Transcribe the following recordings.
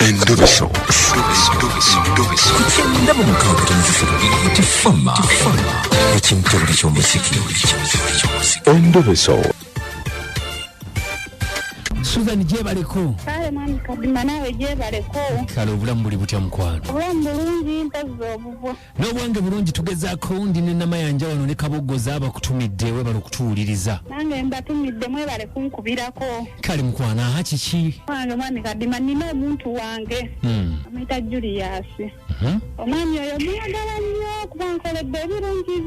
Endobeso. Kugenda mu mukaaga tonzifuna tifama ekintu buli ky'omuziki. Endobeso. Susan jebaleko. Kale mwami kadima nawe jebaleko. Kale obulamu buli butya mukwano. Obulamu bulungi mpezzo obubwo. N'obwange bulungi tugezaako ndi ne namayanja wano ne kaboggoza abakutumidde webala okutuwuliriza. Nange mbatumidde mwebale kunkubirako. Kale mukwana aha kiki? Wange mwami kadima nina omuntu wange. Amuyita Julius. Omwami oyo muyagala nnyo kuba nkoledde ebirungi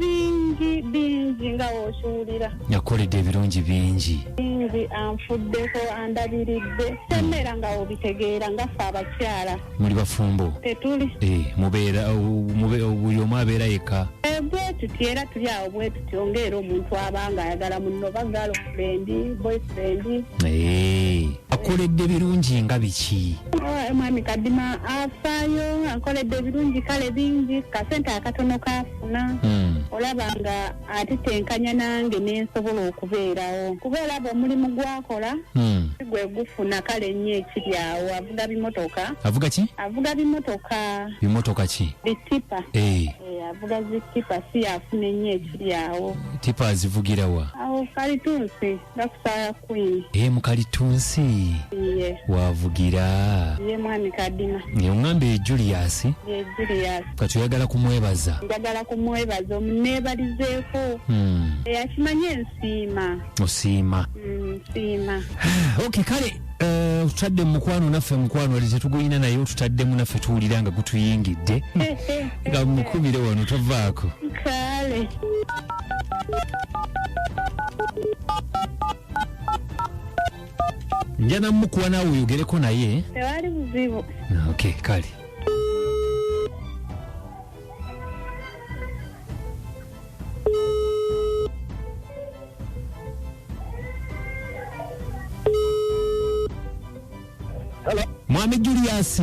bingi nga wosuulira. Yakoledde ebirungi bingi. Bingi anfuddeko andabiridde. Semmera nga obitegeera nga ffe abakyala. Muli bafumbo? Tetuli. Mubeera buli omu abeera yekka. Bwe tuti era tuli awo bwe tuti ongeera omuntu abanga ayagala munno bagala friend, boyfriend. Akoledde birungi nga biki? Mwami kadima afaayo akoledde ebirungi kale bingi kasente akatono kafuna. Olaba nga atitenkanya nange nensobola okubeerawo. Kubeera bw'omulimu gwakola gwe gufuna kale nnyo ekiri awo. Avuga bimotoka. Avuga ki? Avuga bimotoka. Bimotoka ki? Bitipa. Avuga zitipa si afune nnyo ekiri awo. Tipa azivugira wa? Awo Kalitunsi gakusaaya Queen. Mu Kalitunsi? Wavugira? Ye mwami kadima. Ng'ambe Julius? Ye Julius. Kati oyagala kumwebaza? Njagala kumwebaza omuneebalizeeko. Akimanye nsiima. Osiima? Nsiima. Okay, kale tutadde mukwano naffe mukwano ali tetugulina naye tutaddemu naffe tuwulira nga gutuyingidde nga mukumire wano tovaako kale njana mukuwa naawe oyogereko naye tewali buzibu. Okay, kale Mwami Julius.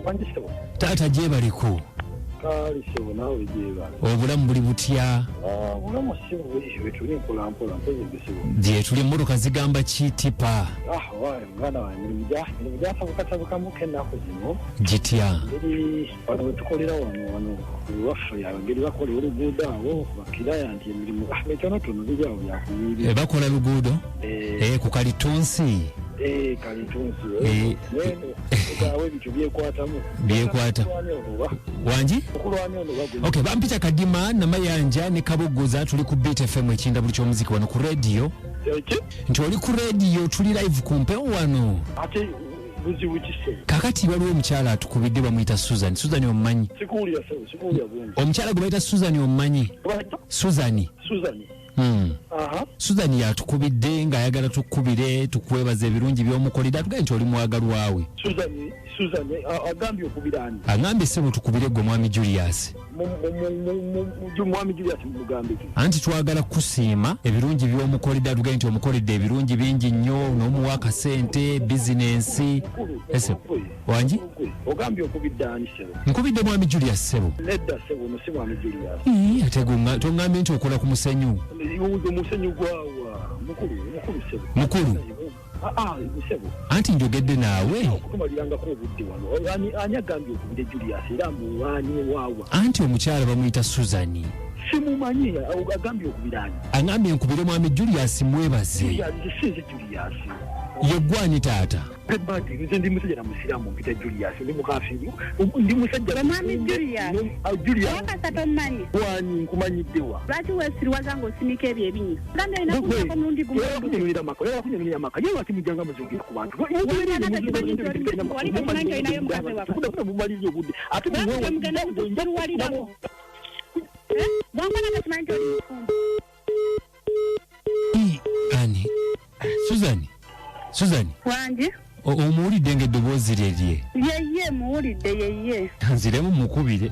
Wanjisebo. Tata jebaliko. Kali sebo nawe jeba. Obulamu buli butya? Obulamu sebo buli tuli mpola mpezesebo. Je tuli mmotoka zigamba kitipa. Wae mwana wange nimujja fakatabuka muke nako zino. Jitya. Ndi wano tukolera wano wafu ya ngeri bakola oluguudo awo bakiraya nti emirimu metono tono bijjawo byakubibi. Bakola luguudo? Ku Kalitunsi. Kalitunsi. Gawe bicho byekwatamu. Byekwata. Wanji? Okay, bampita kadima na mayanja ne kabogoza tuli ku Beat FM ekinda buli ky'omuziki wano ku radio. Nti oli ku radio tuli live kumpe wano. Ate buzi wikise. Kakati waliwo omukyala atukubidde bamuyita Susan. Susan omumanyi? Sikuulya bwonge. Omukyala gwe bayita Susan omumanyi? Susan. Susan yatukubidde ng'ayagala tukubire tukwebaza ebirungi by'omukolera tugaye nti oli mwagalwa we. Susan agambye okubirani. Agambye sebo tukubire gwe mwami Julius. Mwami Julius mugambe. Anti twagala kusiima ebirungi by'omukolera tugaye nti omukoledde ebirungi bingi nnyo n'omuwa akasente bizinensi. Ese wanji? Ogambye okubidani sebo. Nkubidde mwami Julius sebo. Nedda sebo no si mwami Julius. Ate tongambye nti okola ku musenyu. Musenyu gwawa mukulu sebo. Mukulu. Sebo. Anti njogedde naawe. Okumaliranga ko obudde wano. Ani agambye okubidde Julius era muwani waawa. Anti omukyala bamuyita Susan. Simumanyi agambye okubirani. Agambye nkubire mwami Julius mwebaze. Julius. Yeggwani taata. Nze ndi musajja na musiramu mpita Julius ndi mukafingi ndi musajja mwami Julius. Julius. Wakasata mmanyi. Wani nkumanyidde wa. Lwaki weesiriwaza ng'osinika ebyo ebinyi? Gamba ina kunyako mulundi gumu. Kunyumira maka. Yewe ati mujanga mazungi ku bantu. Mumaliriza obudde. Ate muwewa. Ani. Susan. Wanji? Omuwulidde ng'eddoboozi lye. Yeye muwulidde yeye. Nziremu mukubire.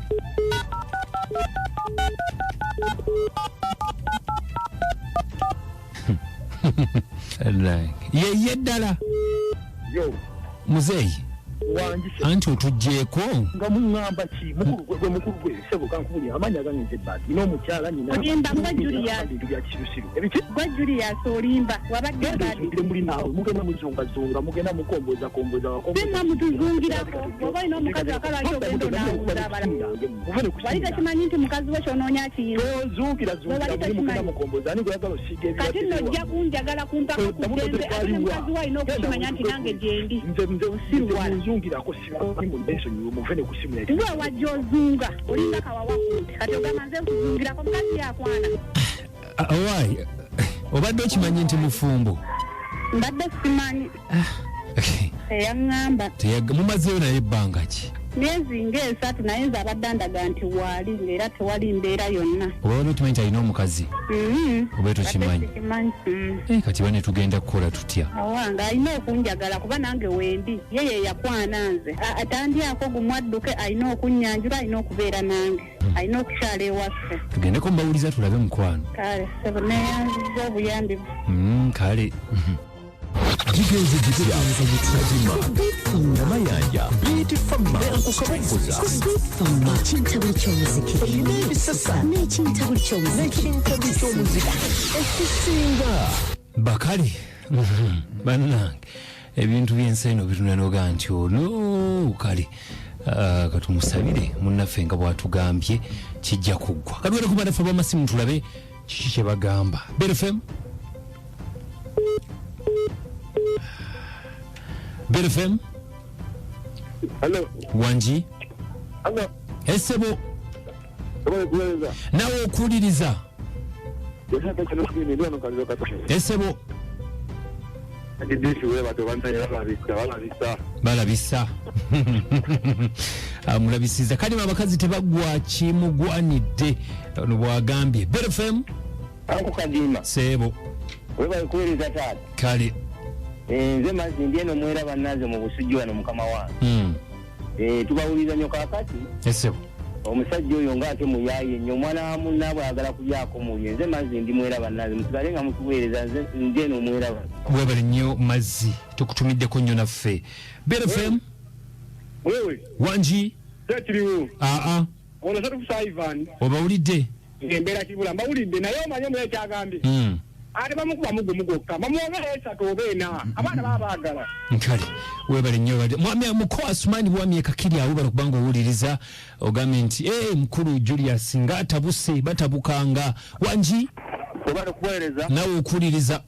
Yeye ddala. Yo. Muzeeyi. wanjise anti otujjeeko nga muŋŋamba ki mukulu gwe sebo kankubuli amanya ganze badi n'omukyala nyina olimba gwa Julius bya kisirusiru ebiki gwa Julius olimba wabadde badi mulinawo mugenda muzongazonga mugenda mukomboza sima mutuzungirako oba olina omukazi akalwaki ogenda onawuza abala wali takimanyi nti mukazi we kyonoonya kiyinza kati nno ojja kunjagala kumpaka kugenze ate mukazi we alina okukimanya nti nange gyendi gwe wajja ozunga olinga kawawakunti kati ogamba nze nkuzungirako mukazi yakwana owaayi obadde okimanyi nti mufumbo mbadde simanyi eyaŋŋamba mumazeeyo naye ebbanga ki myezi ng'esatu naye nze abadde andaga nti waali ng'era tewali mbeera yonna oba okimanyi nti alina omukazi oba tokimanyi kati bane tugenda kukola tutya owange alina okunjagala kuba nange wendi ye yakwana nze atandyako gumwadduke alina okunnyanjula alina okubeera nange alina okukyala ewaffe tugendeko mbawuliza tulabe mukwano kale sebo neyanziza obuyambi kale Kigenze gitya Kadima Namayanja Biti Fama Kukabuza Ekintabuli ky'omuziki Ebisasa n'ekintabuli ky'omuziki Ekisinga bakali bannange ebintu by'ensi eno bitunanoga nti ono kale katumusabire munnaffe nga bw'atugambye kijja kuggwa kalwere kuba naffe ab'amasimu tulabe kiki kye bagamba BFM BFM Hello. Wanji. Hello. Esebo. Kuweza. Nawe okuliriza. Yesata kino kini ndio nokalizo kato. Esebo. Adidisi wewe bato bantanya balabisa. Mulabisiza kali abakazi tebagwa kimugwanidde ono bwagambye BFM Anko Kadima Sebo wewe kuwiriza tata kale nze mazi ndieno mwera bannaze mu busujju wano mukama wange tubawuliza nyo kakati Esebo omusajja oyo ng'ate muyaye nnyo omwana wa munnaabwe ayagala kulyako munye nze mazi ndi mwera bannaze musigale nga mutuweereza nze ndieno mwera webale nnyo mazzi tukutumiddeko nnyo naffe BFM wewe Wanji sekiriwo ono satu kusa Ivan obawulidde embeera kibula mbawulidde naye omanye muye kyagambye ate bamukuba mugokka bamuwogera esatu oba ena abaana babaagala nkale webale nnyo mwami muko Asumani bwami ekakiri awo bali kubanga owuliriza ogambye nti mukulu Julius ng'atabuse batabukanga Wanji obala kuweereza nawe okuliriza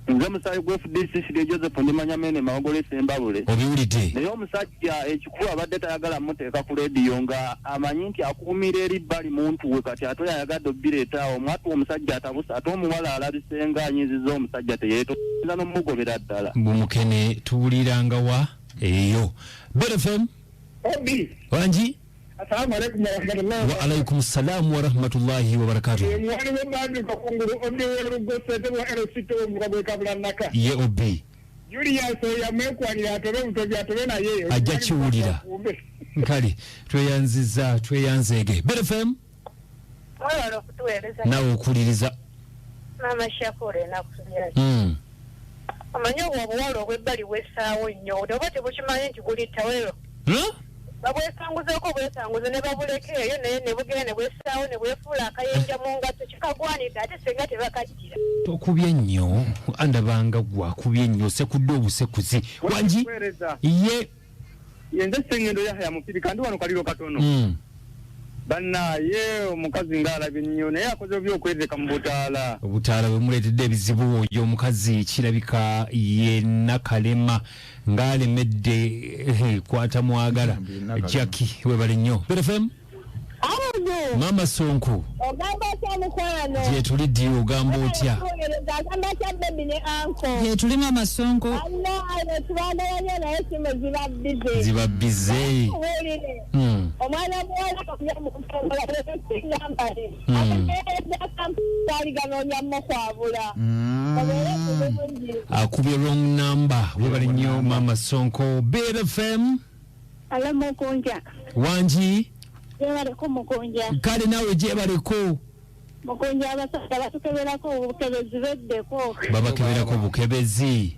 nze musayi gwe FDC Sidi Joseph ndimanya mene mawogole sembabule obiwulidde naye omusajja ekikulu abadde tayagala muteeka ku leediyo nga amanyi nti akuumira eri bbali muntu we kati ate yayagadde obbireetaawo mwatu omusajja atabusa ate omuwala alabisenga anyiziza omusajja teyeetoza n'omugobera ddala bumukene tubuliranga wa eyo BFM obi Wanji assalamu alaikum warahmatullahi wa alaikum salam wa rahmatullahi wa barakatuh mwali wembandi kakungulu ondi werugosete wa erosito mukagwe kabula naka ye obi Julius yamekwanira atobe butobi atobe naye ajja kiwulira nkali tweyanzege BFM Wala kutueleza nawe okuliriza mama Shakure nakusubira amanyo obuwalo obwebbali bwessaawo nnyo oba tebukimanyi nti buli tawero babwesanguzeeko bwesanguze ne babulekeeyo naye ne bugenda ne bwessaawo ne bwefuula akayenja mu ngatto kikagwanidde ate senga tebakaddira tokubye nnyo andabanga gwakubye nnyo sekudde obusekuzi Wanji ye yenze sengendo yahya mupiri kandi wano kaliro katono bannaye omukazi ng'alabye nnyo naye akoze by'okwezeka mu butaala obutaala bwemuleetedde ebizibu oyo omukazi kirabika yenna kalema ng'alemedde kwata mwagala Jackie webale nnyo BFM Mama Sonko ogamba otya mukwano gye tuliddi ogamba otya agamba tya bebi ne anko tuli Mama Sonko ano tubandaganya naye simu ziba bize omwana muwala kakuya mukutongola ngambale aliganonya mukwabula obeere kulungi akubye wrong number webale nnyo Mama Sonko BFM ala Mukunja Wanji yebaleko Mukunja kale nawe gyebaleko Mukunja abasajja batukeberako obukebezi beddeko babakeberako bukebezi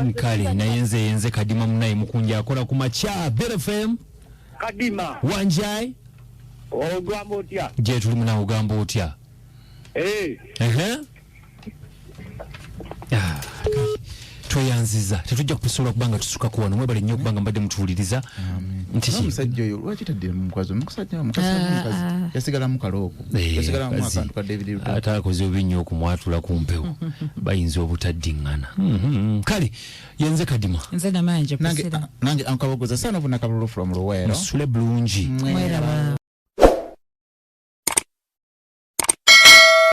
Nkale nayenze kadima munaye Mukunja akola ku makya Bell FM kadima wanjai ogamba otya je tuli muna ogamba otya tweyanziza tetujja kusobola kubanga tusuka kuwano mwebale nnyo kubanga mbadde mutuwuliriza nti omusajja oyo lwaki taddira mu mukazi omukazi yasigala mu kalooko yasigala mu akantu ka David Ruto ataakoze obi nnyo okumwatula ku mpewo bayinza obutaddiŋŋana kale yenze kadima nze namanje nange ankabogoza sana buna kabulu from Luwero musule bulungi